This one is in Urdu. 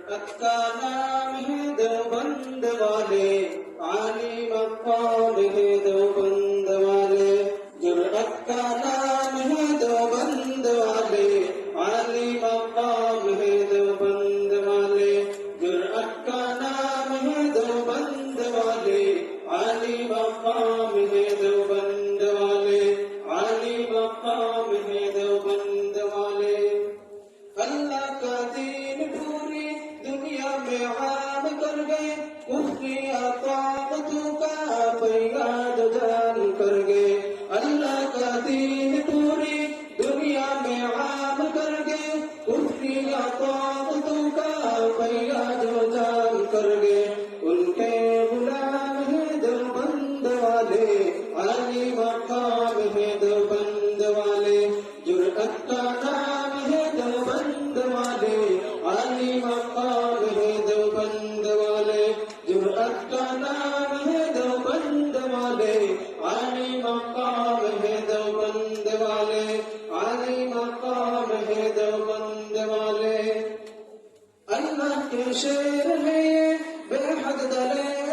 جرأت کا نام ہے دیوبند والے، عالی مقام ہے دیوبند والے، جرأت کا نام ہے دیوبند والے، عالی مقام ہے دیوبند والے، جرأت کا نام ہے دیوبند والے، عالی مقام ہے دیوبند والے، عالی مقام ہے دیوبند والے۔ اللہ کا دین پوری دنیا میں عام کر گئے، کفریہ طاغوتوں کا فریاد جان کر گئے، اللہ کا دین پوری دنیا میں عام کر گئے، کفریہ طاغوتوں کا فریاد جان کر گئے، ان کے غلام ہیں دیوبند والے، عالی مقام ہے دیوبند والے، جرأت کا نام ہے دیوبند والے، عالی مقام ہے دیوبند والے، جرأت کا نام ہے دیوبند والے، عالی مقام ہے دیوبند والے، عالی مقام ہے دیوبند والے۔ اللہ کے شعر ہے بے حد دلیر